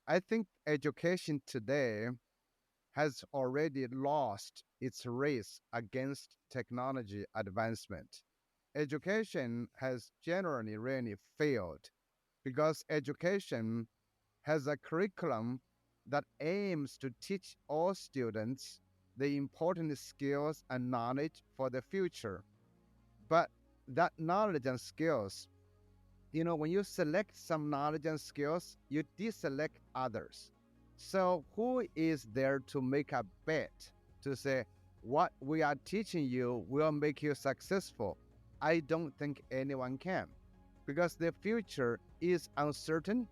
I think education today has already lost its race against technology advancement. Education has generally really failed because education has a curriculum that aims to teach all students the important skills and knowledge for the future. But that knowledge and skills, when you select some knowledge and skills, you deselect others. So, who is there to make a bet to say, what we are teaching you will make you successful? I don't think anyone can because the future is uncertain.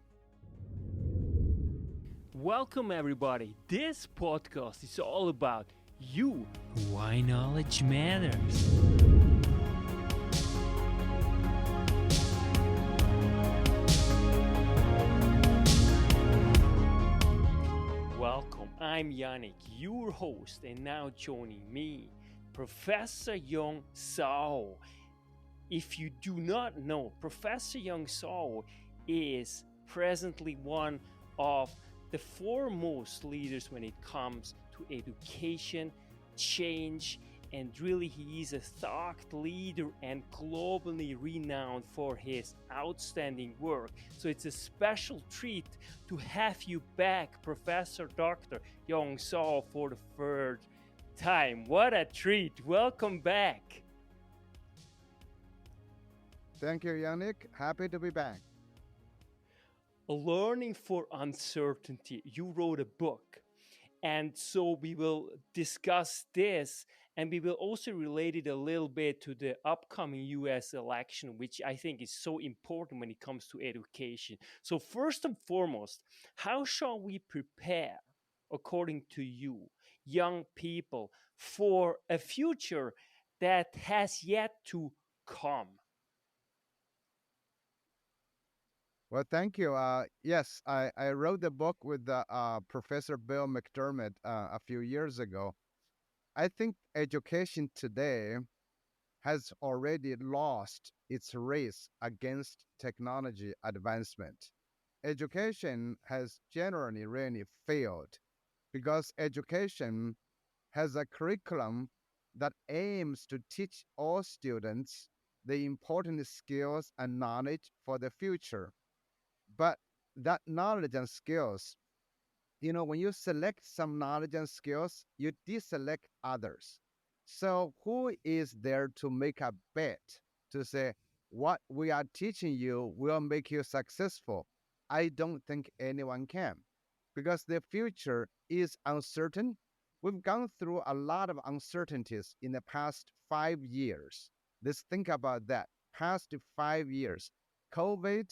Welcome, everybody. This podcast is all about you. Why knowledge matters. Welcome, I'm Yannick, your host, and now joining me, Professor Yong Zhao. If you do not know, Professor Yong Zhao is presently one of the foremost leaders when it comes to education, change, and really he is a thought leader and globally renowned for his outstanding work. So it's a special treat to have you back, Professor Dr. Yong Zhao, for the third time. What a treat! Welcome back. Thank you, Yannick. Happy to be back. Learning for Uncertainty. You wrote a book. And so we will discuss this and we will also relate it a little bit to the upcoming US election, which I think is so important when it comes to education. So, first and foremost, how shall we prepare, according to you, young people, for a future that has yet to come? Well, thank you. Yes, I wrote the book with Professor Bill McDermott a few years ago. I think education today has already lost its race against technology advancement. Education has generally really failed because education has a curriculum that aims to teach all students the important skills and knowledge for the future. But that knowledge and skills, when you select some knowledge and skills, you deselect others. So, who is there to make a bet to say, what we are teaching you will make you successful? I don't think anyone can because the future is uncertain. We've gone through a lot of uncertainties in the past 5 years. Let's think about that. Past 5 years, COVID,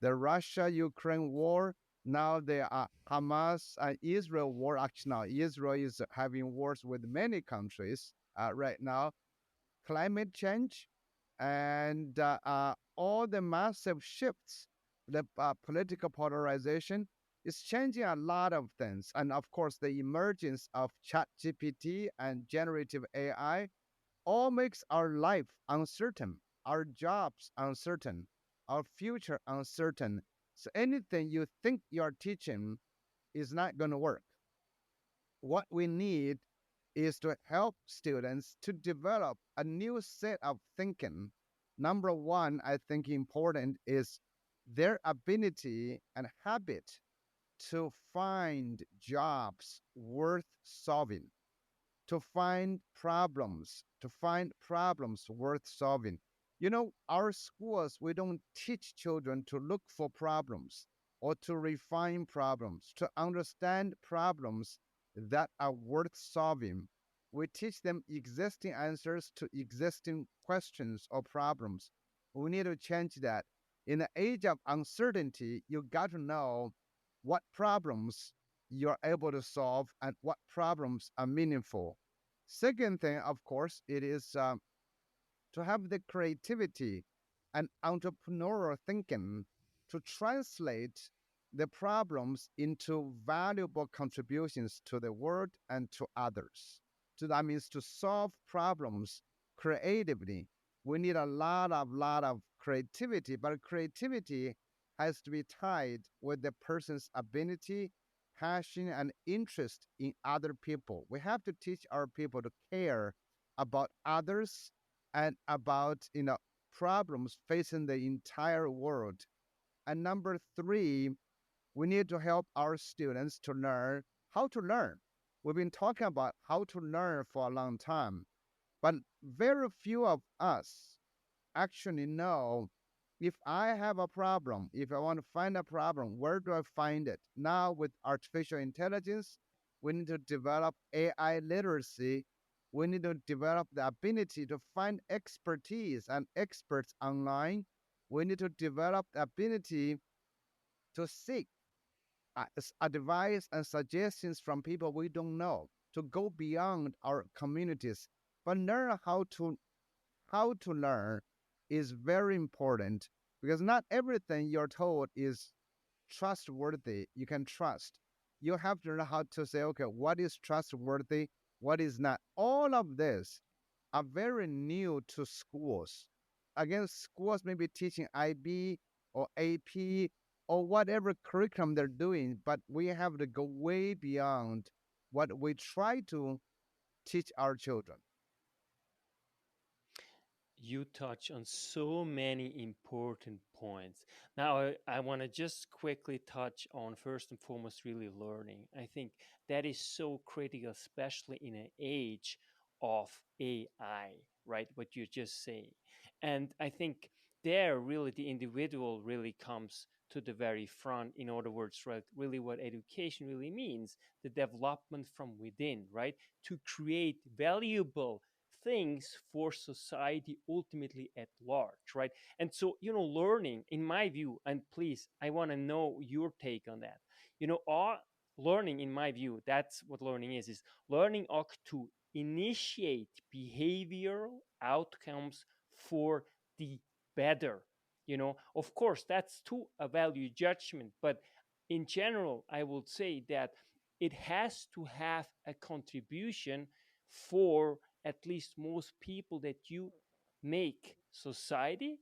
the Russia-Ukraine war, now the Hamas and Israel war. Actually, now Israel is having wars with many countries right now. Climate change and all the massive shifts, the political polarization is changing a lot of things. And of course, the emergence of ChatGPT and generative AI all makes our life uncertain, our jobs uncertain, our future uncertain. So anything you think you're teaching is not going to work. What we need is to help students to develop a new set of thinking. Number one, I think important is their ability and habit to find jobs worth solving, to find problems worth solving. Our schools, we don't teach children to look for problems or to refine problems, to understand problems that are worth solving. We teach them existing answers to existing questions or problems. We need to change that. In the age of uncertainty, you got to know what problems you're able to solve and what problems are meaningful. Second thing, of course, it is to have the creativity and entrepreneurial thinking to translate the problems into valuable contributions to the world and to others. That means to solve problems creatively. We need a lot of creativity, but creativity has to be tied with the person's ability, passion, and interest in other people. We have to teach our people to care about others and about problems facing the entire world. And number three, we need to help our students to learn how to learn. We've been talking about how to learn for a long time, but very few of us actually know if I have a problem, if I want to find a problem, where do I find it? Now, with artificial intelligence, we need to develop AI literacy. We need to develop the ability to find expertise and experts online. We need to develop the ability to seek advice and suggestions from people we don't know, to go beyond our communities, but learn how to learn is very important because not everything you're told is trustworthy. You can trust. You have to know how to say, okay, what is trustworthy, what is not. All of this are very new to schools. Again, schools may be teaching IB or AP or whatever curriculum they're doing, but we have to go way beyond what we try to teach our children. You touch on so many important points. Now, I want to just quickly touch on first and foremost, really learning. I think that is so critical, especially in an age of AI, right? What you just say. And I think there really the individual really comes to the very front. In other words, right, really what education really means, the development from within, right? To create valuable things for society ultimately at large, right? And so, learning, in my view, and please, I want to know your take on that. All learning, in my view, that's what learning is learning ought to initiate behavioral outcomes for the better. Of course, that's to a value judgment, but in general, I would say that it has to have a contribution for at least most people that you make society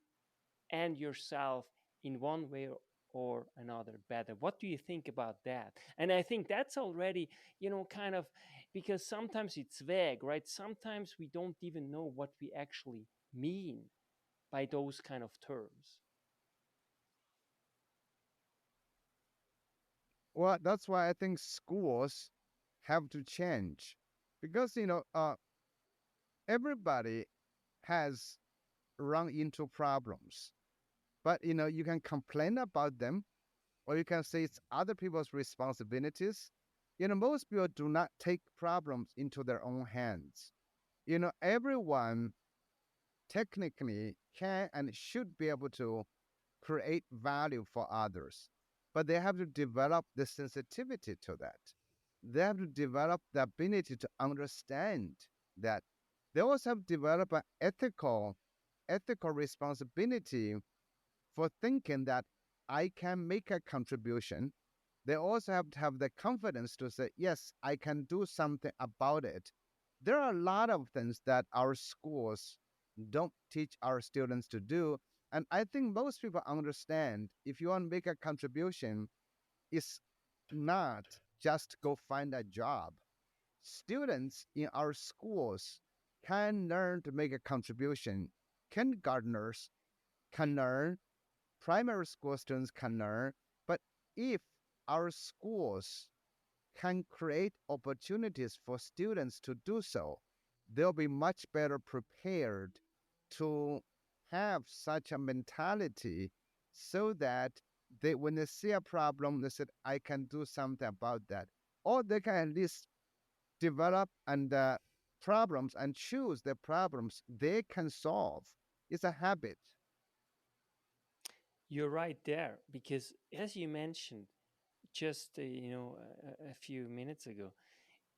and yourself in one way or another better. What do you think about that? And I think that's already, kind of, because sometimes it's vague, right? Sometimes we don't even know what we actually mean by those kind of terms. Well, that's why I think schools have to change because everybody has run into problems, but you can complain about them, or you can say it's other people's responsibilities. Most people do not take problems into their own hands. Everyone technically can and should be able to create value for others, but they have to develop the sensitivity to that. They have to develop the ability to understand that. They also have to develop an ethical responsibility for thinking that I can make a contribution. They also have to have the confidence to say, yes, I can do something about it. There are a lot of things that our schools don't teach our students to do. And I think most people understand if you want to make a contribution, it's not just go find a job. Students in our schools can learn to make a contribution. Kindergartners can learn, primary school students can learn, but if our schools can create opportunities for students to do so, they'll be much better prepared to have such a mentality so that when they see a problem, they said, I can do something about that. Or they can at least develop and problems and choose the problems they can solve. It's a habit. You're right there, because as you mentioned just a few minutes ago,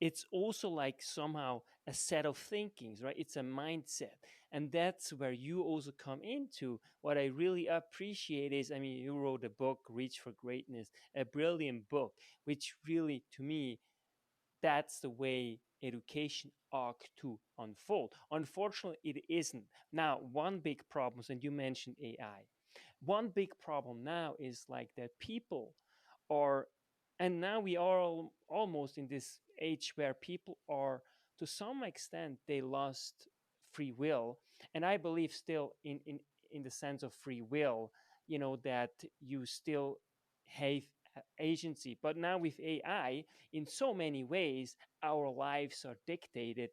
it's also like somehow a set of thinkings, right? It's a mindset. And that's where you also come into. What I really appreciate is, I mean, you wrote a book, Reach for Greatness, a brilliant book, which really, to me, that's the way education ought to unfold. Unfortunately, it isn't. Now, one big problem, and you mentioned AI. One big problem now is like that people are, and now we are almost in this age where people are, to some extent, they lost free will. And I believe still in the sense of free will, that you still have agency. But now with AI, in so many ways, our lives are dictated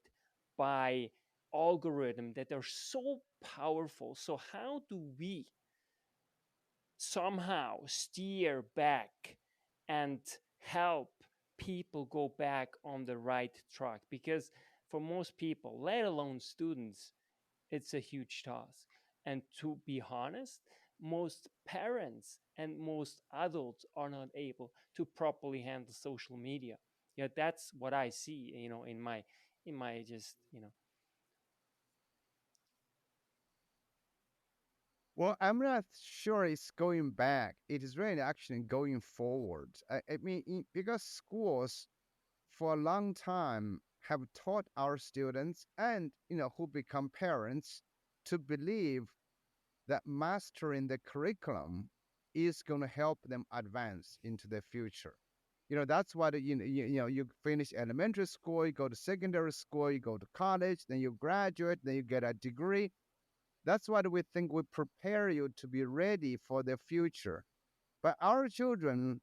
by algorithms that are so powerful. So how do we somehow steer back and help people go back on the right track? Because for most people, let alone students, it's a huge task. And to be honest, most parents and most adults are not able to properly handle social media. Yeah, that's what I see, in my just, Well, I'm not sure it's going back. It is really actually going forward. I mean, because schools for a long time have taught our students and who become parents to believe that mastering the curriculum is going to help them advance into the future. That's why you finish elementary school, you go to secondary school, you go to college, then you graduate, then you get a degree. That's what we think we prepare you to be ready for the future. But our children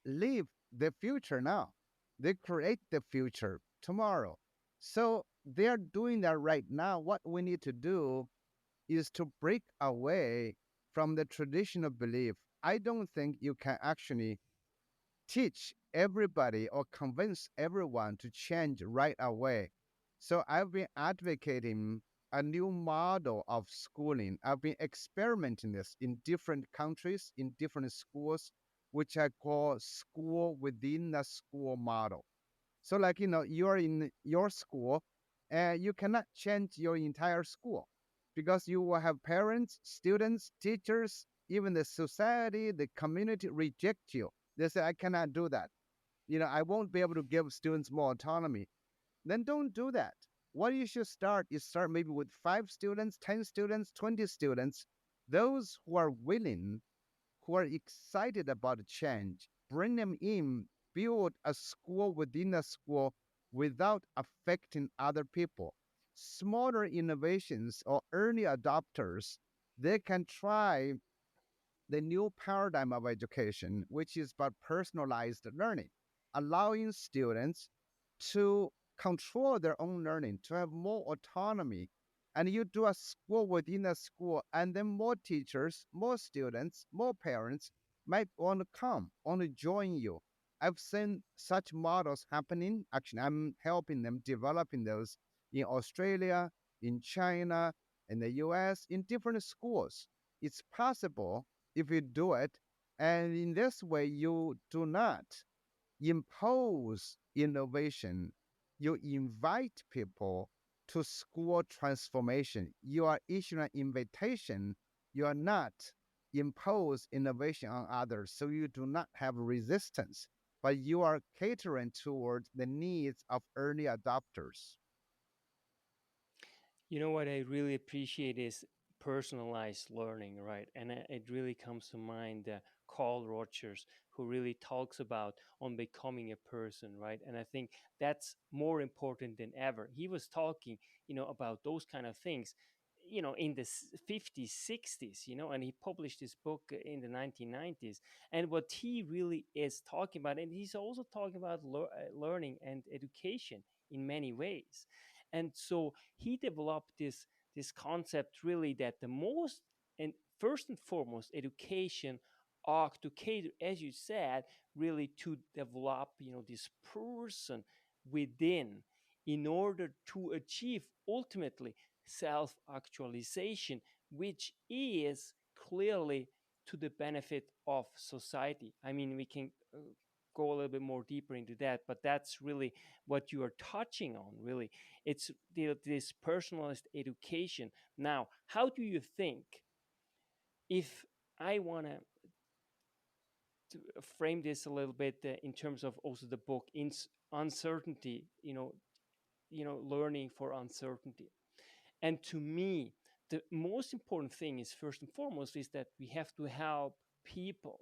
live the future now. They create the future tomorrow. So they're doing that right now. What we need to do is to break away from the traditional belief. I don't think you can actually teach everybody or convince everyone to change right away. So I've been advocating a new model of schooling. I've been experimenting this in different countries, in different schools, which I call school within the school model. So, like, you're in your school and you cannot change your entire school because you will have parents, students, teachers, even the society, the community reject you. They say, I cannot do that. I won't be able to give students more autonomy. Then don't do that. What you should start is start maybe with 5 students, 10 students, 20 students, those who are willing, who are excited about change, bring them in, build a school within a school without affecting other people. Smaller innovations or early adopters, they can try the new paradigm of education, which is about personalized learning, allowing students to control their own learning, to have more autonomy. And you do a school within a school, and then more teachers, more students, more parents might want to come, want to join you. I've seen such models happening. Actually, I'm helping them developing those in Australia, in China, in the US, in different schools. It's possible if you do it. And in this way, you do not impose innovation. You invite people to school transformation. You are issuing an invitation. You are not impose innovation on others. So you do not have resistance, but you are catering towards the needs of early adopters. what I really appreciate is personalized learning, right? And it really comes to mind Carl Rogers, who really talks about on becoming a person, right? And I think that's more important than ever. He was talking, about those kind of things, in the 50s, 60s, and he published this book in the 1990s. And what he really is talking about, and he's also talking about learning and education in many ways. And so he developed this concept, really, that the most, and first and foremost, education ought to cater, as you said, really to develop this person within, in order to achieve ultimately self actualization, which is clearly to the benefit of society. I mean, we can go a little bit more deeper into that, but that's really what you are touching on, really. It's this personalized education. Now, how do you think, if I want to frame this a little bit in terms of also the book, in uncertainty, learning for uncertainty. And to me, the most important thing is, first and foremost, is that we have to help people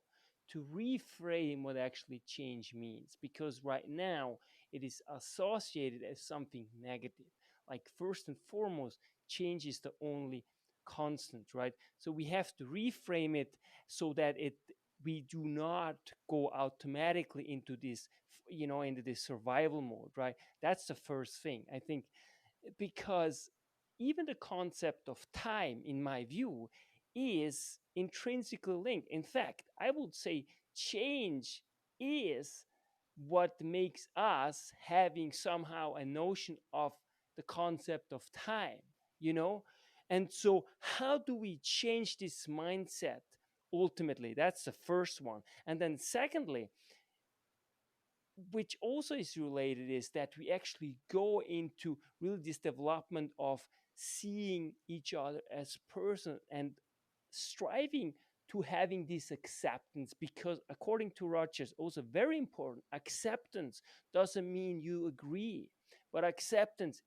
to reframe what actually change means, because right now it is associated as something negative. Like, first and foremost, change is the only constant, right? So we have to reframe it so that it we do not go automatically into this, into this survival mode, right? That's the first thing, I think, because even the concept of time, in my view, is intrinsically linked. In fact, I would say change is what makes us having somehow a notion of the concept of time, you know? And so, how do we change this mindset ultimately? That's the first one. And then, secondly, which also is related, is that we actually go into really this development of seeing each other as person and striving to having this acceptance, because according to Rogers, also very important, acceptance doesn't mean you agree, but acceptance,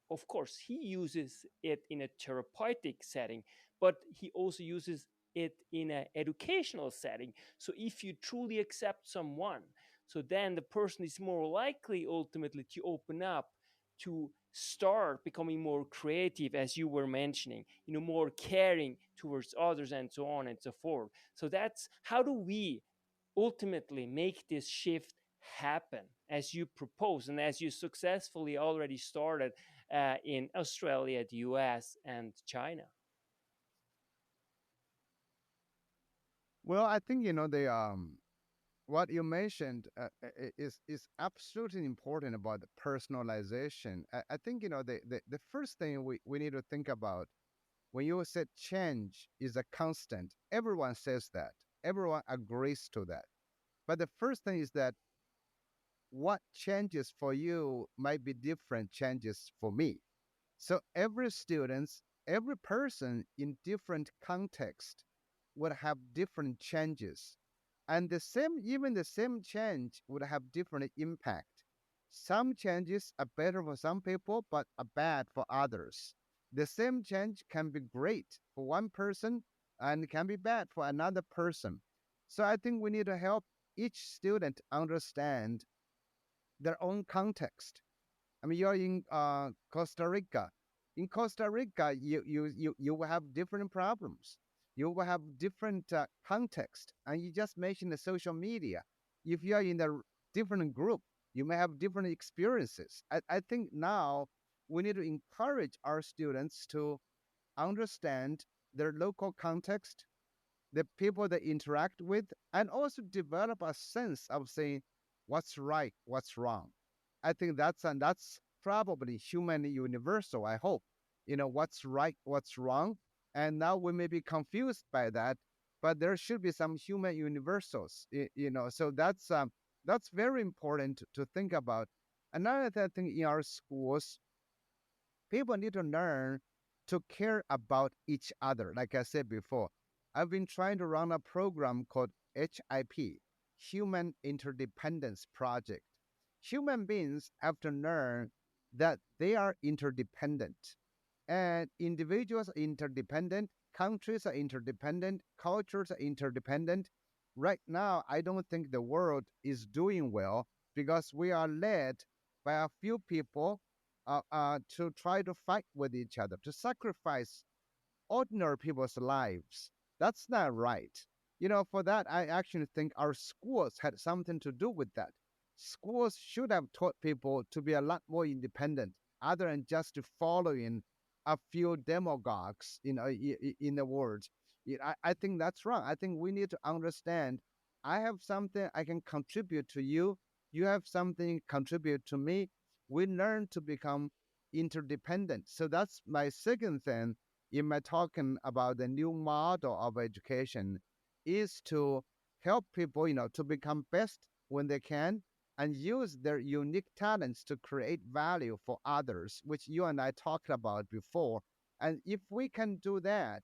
of course, he uses it in a therapeutic setting, but he also uses it in an educational setting. So if you truly accept someone, so then the person is more likely ultimately to open up, to start becoming more creative, as you were mentioning, more caring towards others, and so on and so forth. So that's how do we ultimately make this shift happen, as you propose and as you successfully already started in Australia, the US, and China. Well, I think the what you mentioned is absolutely important about the personalization. I think the first thing we need to think about when you said change is a constant. Everyone says that. Everyone agrees to that. But the first thing is that what changes for you might be different changes for me. So every student, every person in different context would have different changes. And even the same change would have different impact. Some changes are better for some people, but are bad for others. The same change can be great for one person and can be bad for another person. So I think we need to help each student understand their own context. I mean, you're in Costa Rica. In Costa Rica, you will have different problems. You will have different context. And you just mentioned the social media. If you are in a different group, you may have different experiences. I think now we need to encourage our students to understand their local context, the people they interact with, and also develop a sense of saying what's right, what's wrong. I think that's probably humanly universal. I hope what's right, what's wrong, and now we may be confused by that, but there should be some human universals. So that's very important to think about. Another thing in our schools, people need to learn to care about each other. Like I said before, I've been trying to run a program called HIP, Human Interdependence Project. Human beings have to learn that they are interdependent, and individuals are interdependent, countries are interdependent, cultures are interdependent. Right now, I don't think the world is doing well because we are led by a few people to try to fight with each other, to sacrifice ordinary people's lives. That's not right. For that, I actually think our schools had something to do with that. Schools should have taught people to be a lot more independent, other than just to follow in a few demagogues, in the world. I think that's wrong. I think we need to understand. I have something I can contribute to you. You have something contribute to me. We learn to become interdependent. So that's my second thing in my talking about the new model of education is to help people, to become best when they can and use their unique talents to create value for others, which you and I talked about before. And if we can do that,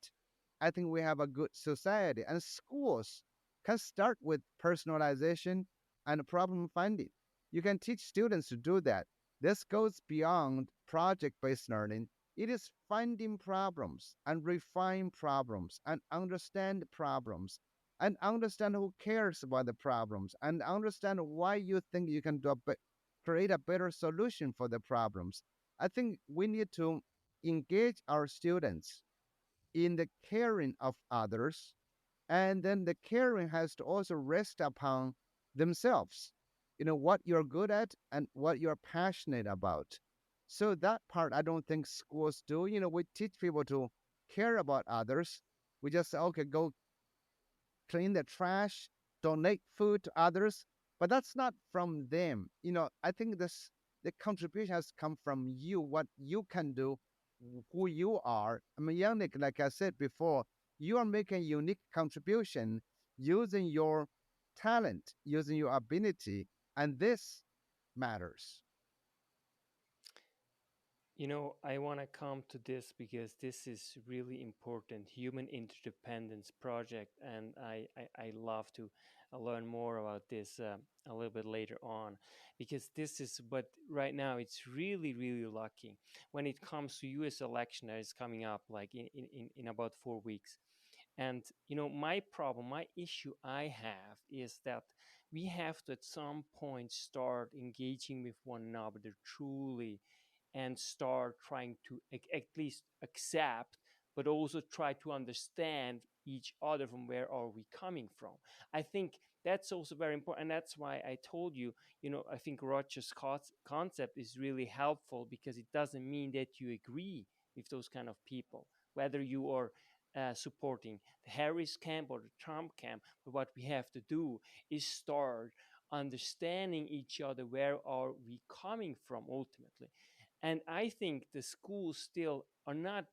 I think we have a good society. And schools can start with personalization and problem finding. You can teach students to do that. This goes beyond project based learning. It is finding problems and refine problems and understand problems and understand who cares about the problems and understand why you think you can create a better solution for the problems. I think we need to engage our students in the caring of others, and then the caring has to also rest upon themselves. You know, what you're good at and what you're passionate about. So that part I don't think schools do. You know, we teach people to care about others. We just say, okay, go clean the trash, donate food to others, but that's not from them. You know, I think this the contribution has come from you, what you can do, who you are. I mean, Yannick, like I said before, you are making a unique contribution using your talent, using your ability, and this matters. I want to come to this because this is really important human interdependence project, and I love to learn more about this a little bit later on, because this is, but right now it's really, really lucky when it comes to US election that is coming up like in about 4 weeks. And my problem, my issue I have is that we have to at some point start engaging with one another truly, and start trying to at least accept, but also try to understand each other from where are we coming from. I think that's also very important, and that's why I told you, I think Roger's concept is really helpful, because it doesn't mean that you agree with those kind of people, whether you are supporting the Harris camp or the Trump camp. But what we have to do is start understanding each other, where are we coming from ultimately. And I think the schools still are not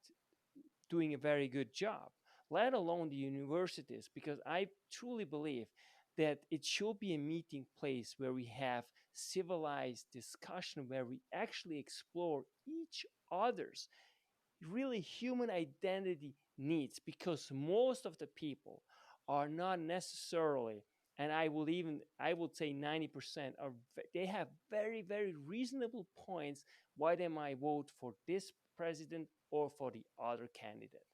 doing a very good job, let alone the universities, because I truly believe that it should be a meeting place where we have civilized discussion, where we actually explore each other's really human identity needs, because most of the people are not necessarily, and I would say 90% are, they have very, very reasonable points why they might vote for this president or for the other candidate.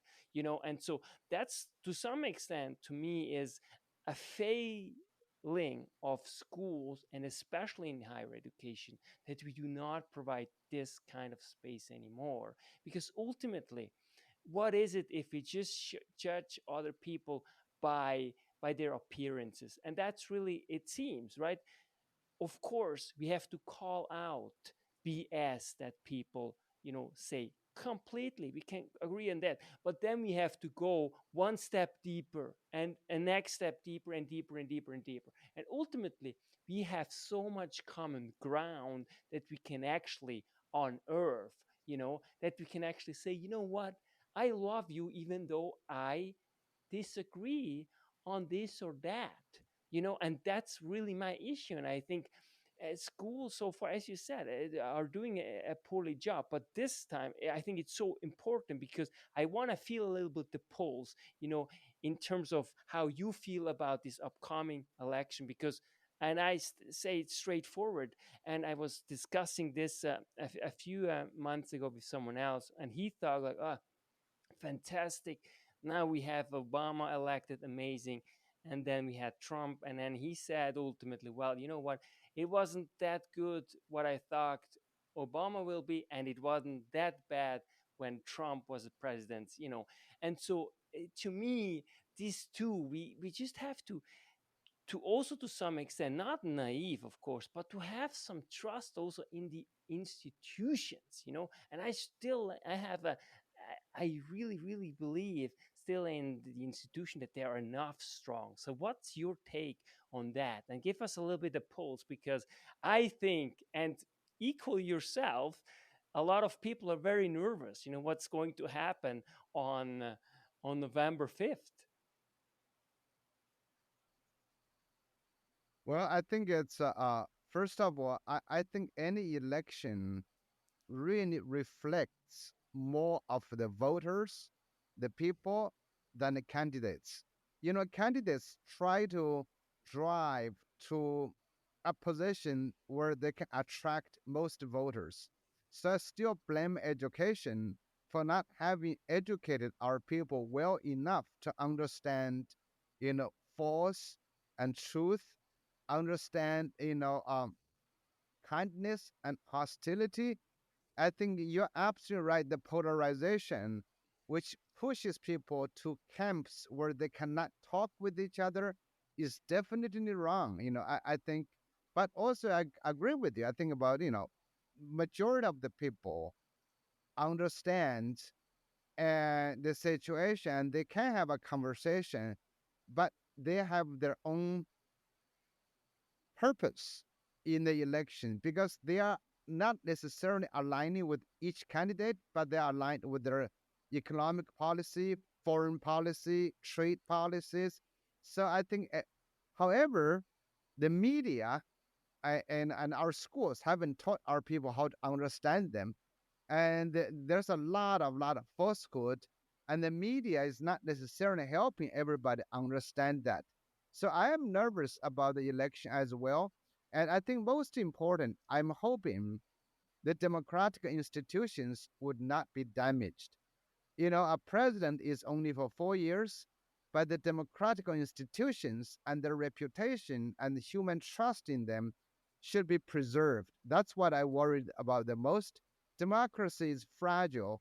And so that's, to some extent, to me, is a failing of schools, and especially in higher education, that we do not provide this kind of space anymore. Because ultimately, what is it if we just judge other people by their appearances? And that's really, it seems, right? Of course, we have to call out BS that people, say completely. We can agree on that. But then we have to go one step deeper, and a next step deeper and deeper and deeper and deeper. And ultimately, we have so much common ground that we can actually unearth, that we can actually say, what? I love you even though I disagree on this or that, and that's really my issue. And I think schools so far, as you said, are doing a poorly job. But this time, I think it's so important, because I want to feel a little bit the pulse, in terms of how you feel about this upcoming election. Because, and say it straightforward, and I was discussing this a few months ago with someone else, and he thought like, fantastic. Now we have Obama elected, amazing. And then we had Trump. And then he said ultimately, well, you know what? It wasn't that good what I thought Obama will be, and it wasn't that bad when Trump was the president, And so to me, these two, we just have to also, to some extent, not naive of course, but to have some trust also in the institutions, and I have I really, really believe still in the institution that they are enough strong. So what's your take on that? And give us a little bit of pulse, because I think, and equal yourself, a lot of people are very nervous, what's going to happen on November 5th. Well, I think it's first of all, I think any election really reflects more of the voters, the people, than the candidates. You know, candidates try to drive to a position where they can attract most voters. So I still blame education for not having educated our people well enough to understand, false and truth, understand, kindness and hostility. I think you're absolutely right. The polarization, which pushes people to camps where they cannot talk with each other, is definitely wrong. I think, but also I agree with you. I think about, majority of the people understand the situation. They can have a conversation, but they have their own purpose in the election because they are not necessarily aligning with each candidate, but they are aligned with their economic policy, foreign policy, trade policies. So I think, however, the media and our schools haven't taught our people how to understand them, and there's a lot of falsehood, and the media is not necessarily helping everybody understand that. So I am nervous about the election as well, and I think most important, I'm hoping the democratic institutions would not be damaged. A president is only for 4 years, but the democratic institutions and their reputation and human trust in them should be preserved. That's what I worried about the most. Democracy is fragile.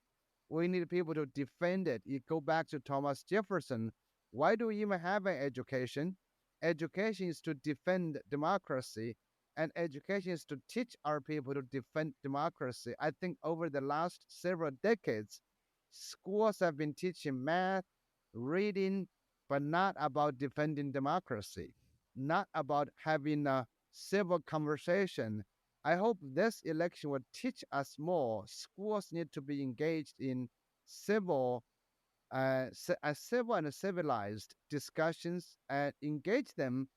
We need people to defend it. You go back to Thomas Jefferson. Why do we even have an education? Education is to defend democracy, and education is to teach our people to defend democracy. I think over the last several decades, schools have been teaching math, reading, but not about defending democracy, not about having a civil conversation. I hope this election will teach us more. Schools need to be engaged in civil, civil and civilized discussions and engage them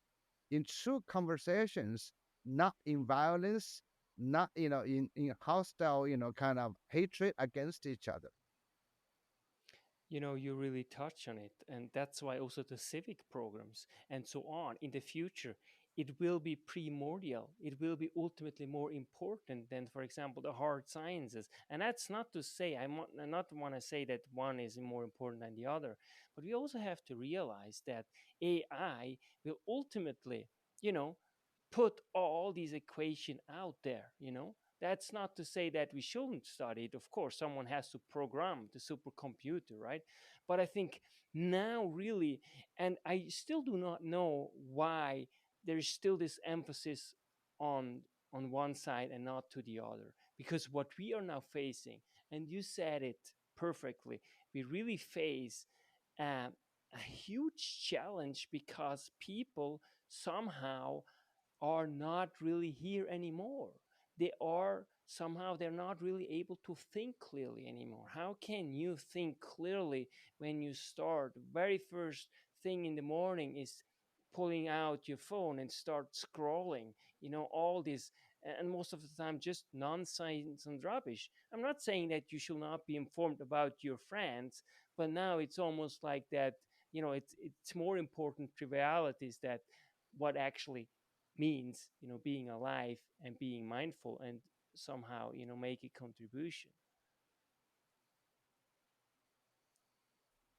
in true conversations, not in violence, not in hostile, kind of hatred against each other. You really touch on it, and that's why also the civic programs and so on in the future, it will be primordial, it will be ultimately more important than, for example, the hard sciences. And that's not to say, I not want to say that one is more important than the other, but we also have to realize that AI will ultimately, you know put all these equation out there. That's not to say that we shouldn't study it. Of course, someone has to program the supercomputer, right? But I think now, really, and I still do not know why there's still this emphasis on one side and not to the other. Because what we are now facing, and you said it perfectly, we really face a huge challenge because people somehow are not really here anymore. They're not really able to think clearly anymore. How can you think clearly when you start? Very first thing in the morning is pulling out your phone and start scrolling, all this, and most of the time just nonsense and rubbish. I'm not saying that you should not be informed about your friends, but now it's almost like that, it's more important trivialities that what actually means, being alive and being mindful and somehow, make a contribution.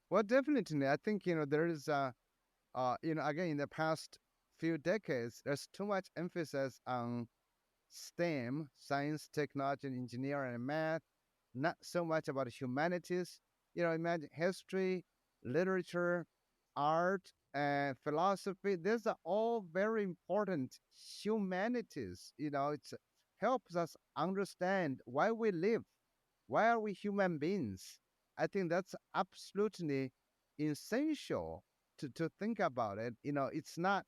Well, definitely, I think there is again in the past few decades, there's too much emphasis on STEM, science, technology, and engineering, and math, not so much about humanities. Imagine history, literature, art, and philosophy. These are all very important humanities. It helps us understand why we live. Why are we human beings? I think that's absolutely essential to think about it. It's not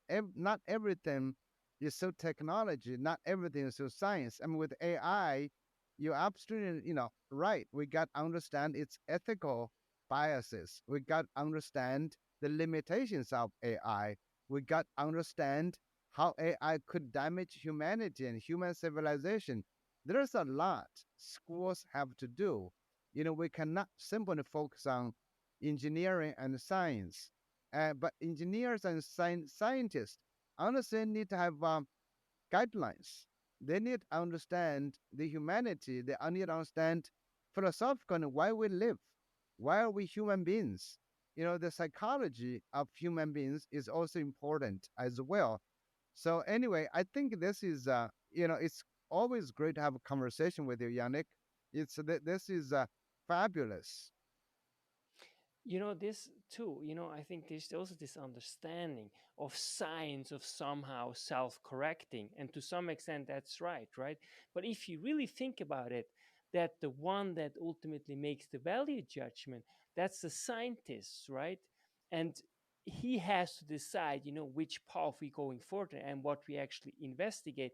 everything is so technology, not everything is so science. I mean, with AI, you're absolutely, right. We got to understand its ethical biases. We got to understand the limitations of AI. We got to understand how AI could damage humanity and human civilization. There's a lot schools have to do. We cannot simply focus on engineering and science, but engineers and scientists honestly need to have guidelines. They need to understand the humanity. They need to understand philosophically why we live, why are we human beings. The psychology of human beings is also important as well. So anyway, I think this is it's always great to have a conversation with you, Yannick. This is fabulous. This too, I think there's also this understanding of science of somehow self-correcting, and to some extent that's right. But if you really think about it, that the one that ultimately makes the value judgment, that's the scientist, right? And he has to decide, which path we going forward and what we actually investigate,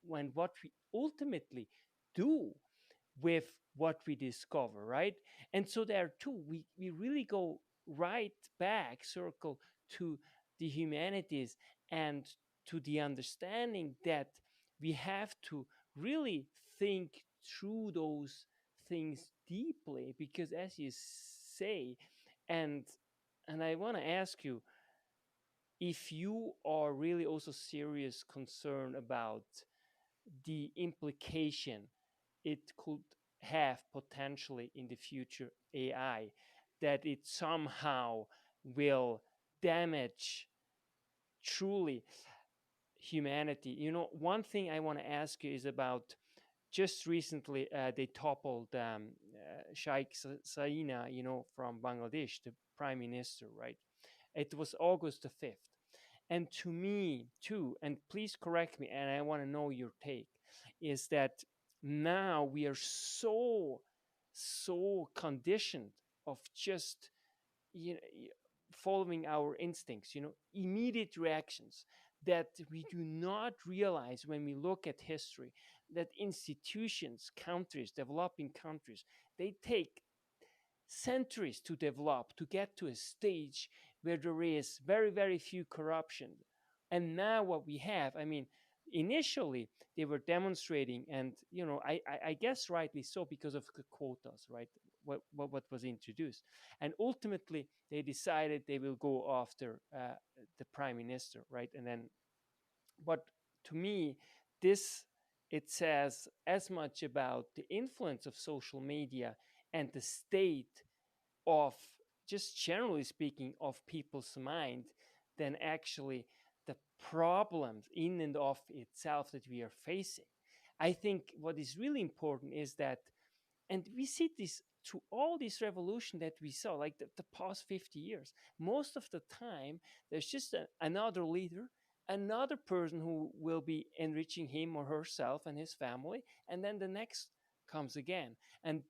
when what we ultimately do with what we discover, right? And so there too, we really go right back, circle to the humanities and to the understanding that we have to really think through those things deeply, because as you say, and I want to ask you if you are really also serious concerned about the implication it could have potentially in the future AI, that it somehow will damage truly humanity. One thing I want to ask you is about just recently they toppled Sheikh Saina, from Bangladesh, the prime minister, right? It was August the 5th. And to me, too, and please correct me, and I want to know your take, is that now we are so conditioned of just you know, following our instincts, immediate reactions, that we do not realize when we look at history that institutions, countries, developing countries, they take centuries to develop to get to a stage where there is very, very few corruption. And now what we have, I mean, initially they were demonstrating, and I guess rightly so, because of the quotas, right? What was introduced, and ultimately they decided they will go after the prime minister, right? And then, but to me, this, it says as much about the influence of social media and the state of, just generally speaking, of people's mind, than actually the problems in and of itself that we are facing. I think what is really important is that, and we see this through all this revolution that we saw, like the past 50 years, most of the time there's just another leader, another person who will be enriching him or herself and his family, and then the next comes again. And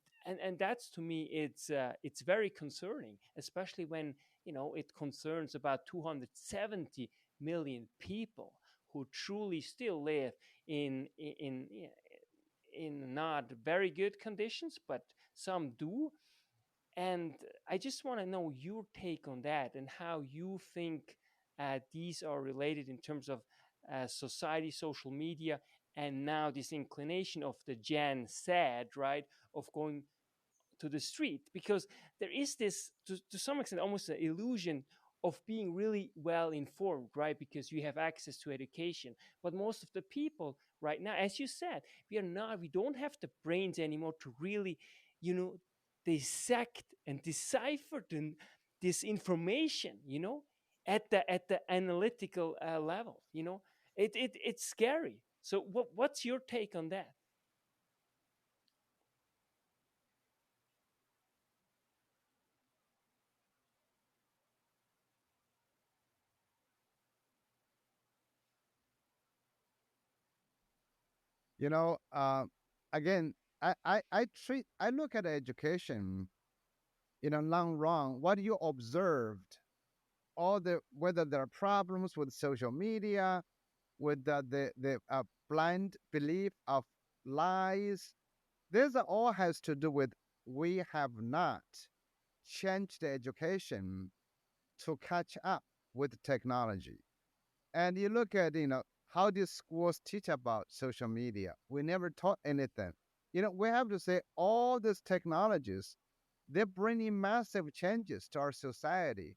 that's, to me, it's very concerning, especially when it concerns about 270 million people who truly still live in not very good conditions, but some do. And I just want to know your take on that, and how you think these are related in terms of society, social media, and now this inclination of the Gen Z, right, of going to the street, because there is this, to some extent, almost an illusion of being really well informed, right? Because you have access to education. But most of the people right now, as you said, we don't have the brains anymore to really, you know, dissect and decipher this information, at the analytical level. It's scary. So what's your take on that? You know, again, I look at education, long wrong. What you observed, all the whether there are problems with social media, with the blind belief of lies. This all has to do with we have not changed the education to catch up with technology. And you look at, how these schools teach about social media. We never taught anything. We have to say all these technologies, they're bringing massive changes to our society.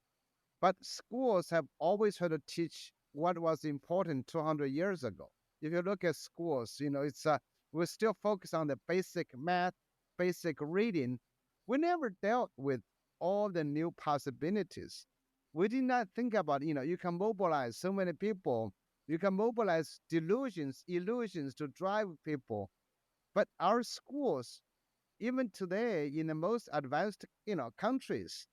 But schools have always had to teach what was important 200 years ago. If you look at schools, it's we still focus on the basic math, basic reading, we never dealt with all the new possibilities. We did not think about, you can mobilize so many people, you can mobilize delusions, illusions to drive people. But our schools, even today in the most advanced, countries,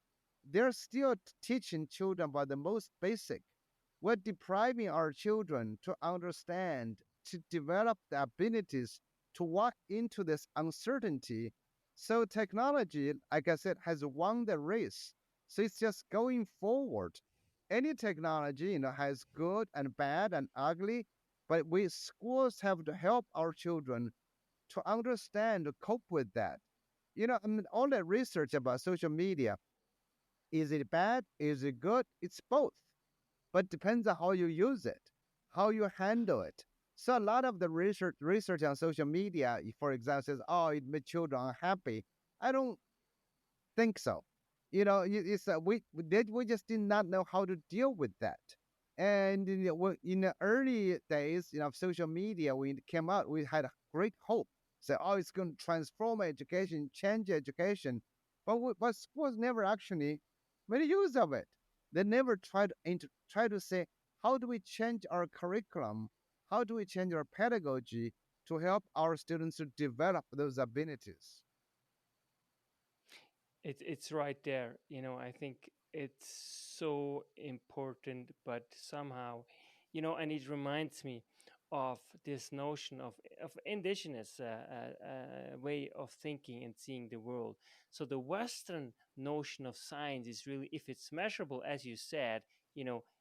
they're still teaching children about the most basic. We're depriving our children to understand, to develop the abilities to walk into this uncertainty. So technology, like I said, has won the race. So it's just going forward. Any technology, has good and bad and ugly, but we schools have to help our children to understand, to cope with that. I mean, all that research about social media, is it bad? Is it good? It's both, but depends on how you use it, how you handle it. So a lot of the research on social media, for example, says, "Oh, it made children unhappy." I don't think so. It's we just did not know how to deal with that. And in the early days, of social media, when it came out, we had a great hope. Say, oh, it's going to transform education, change education, but schools never actually made use of it. They never try to say, how do we change our curriculum? How do we change our pedagogy to help our students to develop those abilities? It's right there. I think it's so important, but somehow, and it reminds me of this notion of indigenous way of thinking and seeing the world. So the Western notion of science is really, if it's measurable, as you said,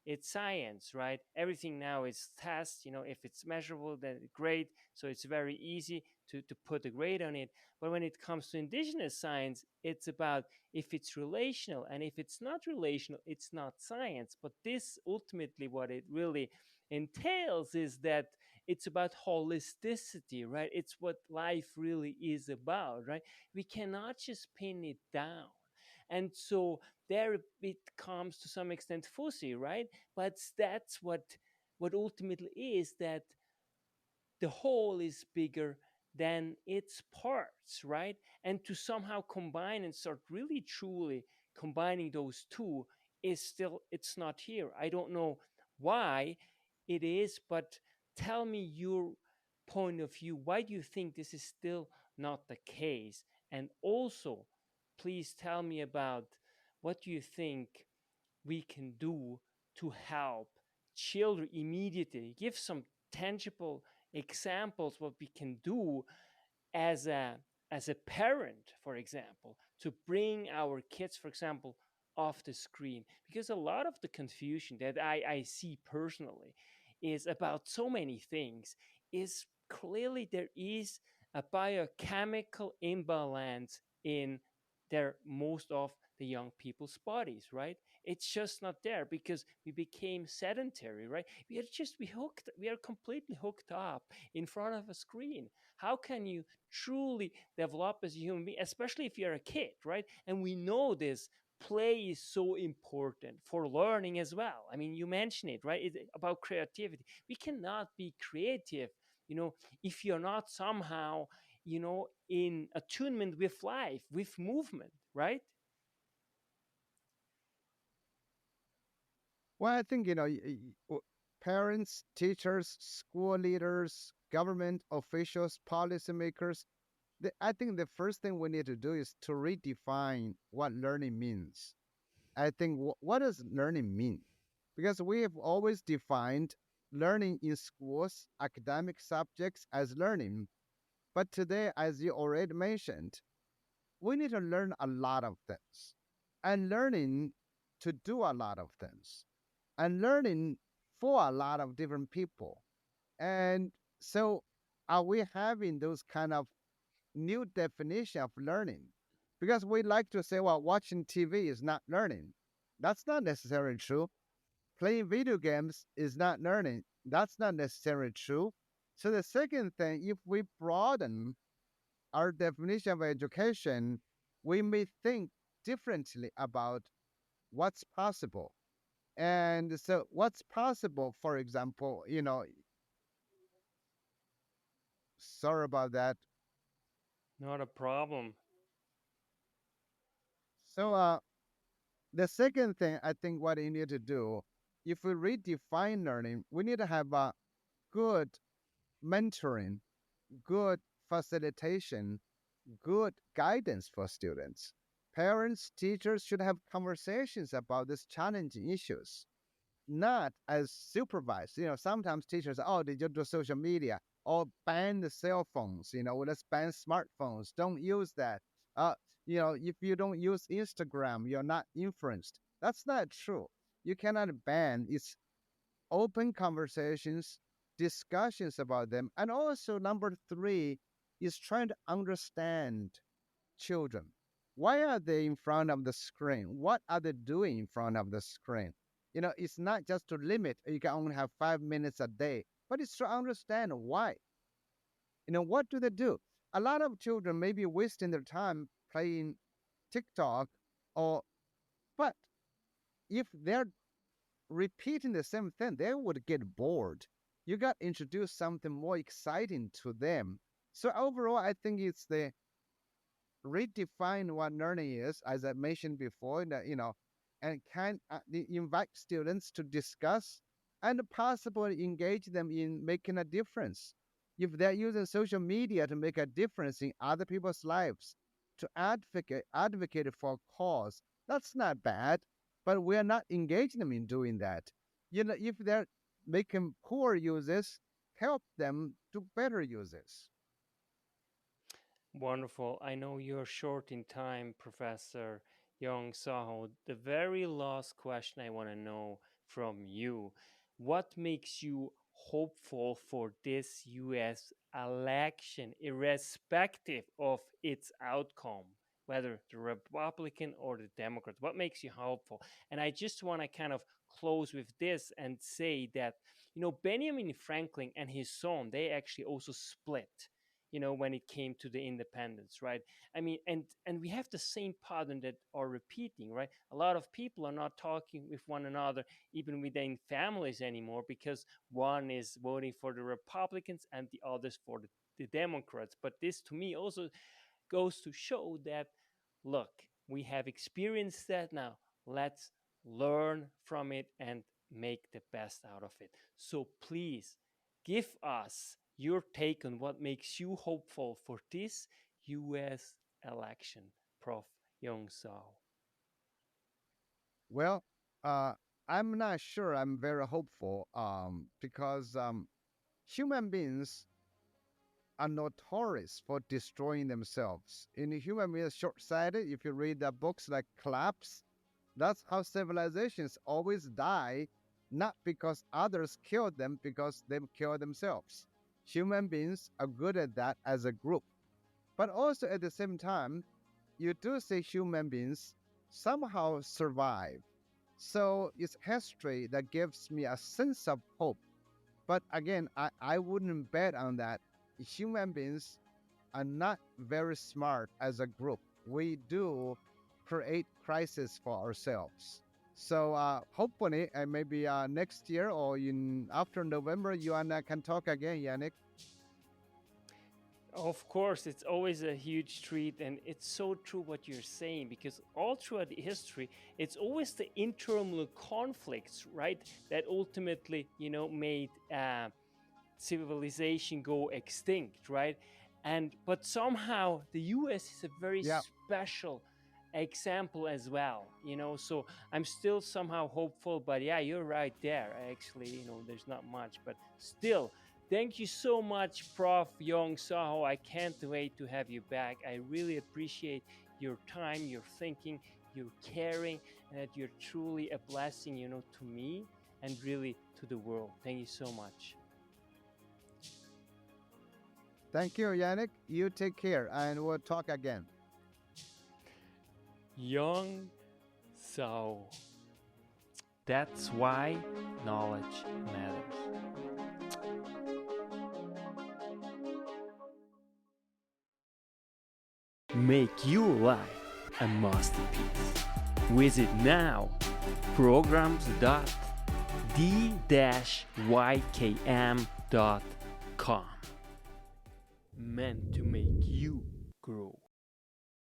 it's science, right? Everything now is tests. If it's measurable, then great. So it's very easy to put a grade on it. But when it comes to indigenous science, it's about if it's relational, and if it's not relational, it's not science. But this ultimately, what it really entails is that it's about holisticity, right? It's what life really is about, right? We cannot just pin it down. And so there it comes to some extent fuzzy, right? But that's what ultimately is that the whole is bigger than its parts, right? And to somehow combine and start really truly combining those two is still, it's not here. I don't know why it is, but tell me your point of view. Why do you think this is still not the case? And also, please tell me about what do you think we can do to help children immediately. Give some tangible examples what we can do as a parent, for example, to bring our kids, for example, off the screen. Because a lot of the confusion that I see personally is about so many things, is clearly there is a biochemical imbalance in their most of the young people's bodies, right? It's just not there because we became sedentary, right? We are completely hooked up in front of a screen. How can you truly develop as a human being, especially if you're a kid, right? And we know this play is so important for learning as well. I mean, you mentioned it, right? It's about creativity. We cannot be creative, you know, if you're not somehow, in attunement with life, with movement, right? Well, I think, parents, teachers, school leaders, government officials, policymakers, I think the first thing we need to do is to redefine what learning means. I think, what does learning mean? Because we have always defined learning in schools, academic subjects as learning. But today, as you already mentioned, we need to learn a lot of things and learning to do a lot of things and learning for a lot of different people. And so, are we having those kind of new definition of learning? Because we like to say, well, watching TV is not learning. That's not necessarily true. Playing video games is not learning. That's not necessarily true. So the second thing, if we broaden our definition of education, we may think differently about what's possible. And so, what's possible, for example, sorry about that. Not a problem. So the second thing I think what you need to do, if we redefine learning, we need to have a good mentoring, good facilitation, good guidance for students. Parents, teachers should have conversations about these challenging issues, not as supervised. Sometimes teachers, oh, they just do social media or ban the cell phones. Let's ban smartphones. Don't use that. Uh, if you don't use Instagram, you're not influenced. That's not true. You cannot ban. It's open conversations, discussions about them. And also, number three is trying to understand children. Why are they in front of the screen? What are they doing in front of the screen? It's not just to limit, you can only have 5 minutes a day, but it's to understand why. What do they do? A lot of children may be wasting their time playing TikTok, or but if they're repeating the same thing, they would get bored. You got to introduce something more exciting to them. So overall, I think it's the redefine what learning is, as I mentioned before, and invite students to discuss and possibly engage them in making a difference. If they're using social media to make a difference in other people's lives, to advocate for a cause, that's not bad. But we are not engaging them in doing that. If they're making poor uses, help them to better uses. Wonderful. I know you're short in time, Professor Yong Zhao. The very last question I want to know from you: what makes you hopeful for this US election, irrespective of its outcome, whether the Republican or the Democrat? What makes you hopeful? And I just want to kind of close with this and say that, Benjamin Franklin and his son, they actually also split, when it came to the independence, right? I mean, and we have the same pattern that are repeating, right? A lot of people are not talking with one another, even within families anymore, because one is voting for the Republicans and the others for the Democrats. But this to me also goes to show that, look, we have experienced that now. Let's learn from it and make the best out of it. So please give us your take on what makes you hopeful for this US election, Prof. Yong Zhao. Well, uh, I'm not sure I'm very hopeful because human beings are notorious for destroying themselves. In human beings, short-sighted. If you read the books like Collapse, that's how civilizations always die, not because others killed them, because they killed themselves. Human beings are good at that as a group. But also at the same time, you do see human beings somehow survive. So it's history that gives me a sense of hope. But again, I wouldn't bet on that. Human beings are not very smart as a group. We do create crisis for ourselves. So hopefully, maybe next year or in after November, you and I can talk again, Yannick. Of course, it's always a huge treat, and it's so true what you're saying, because all throughout history, it's always the internal conflicts, right, that ultimately, made civilization go extinct, right? And but somehow the US is a very Yeah. special example as well, so I'm still somehow hopeful. But yeah, you're right there. Actually, there's not much, but still, thank you so much, Prof. Yong Zhao. I can't wait to have you back. I really appreciate your time, your thinking, your caring, and that you're truly a blessing, to me and really to the world. Thank you so much. Thank you, Yannick. You take care, and we'll talk again. Yong Zhao. That's why knowledge matters. Make your life a masterpiece. Visit now programs.d-ykm.com. Meant to make you grow.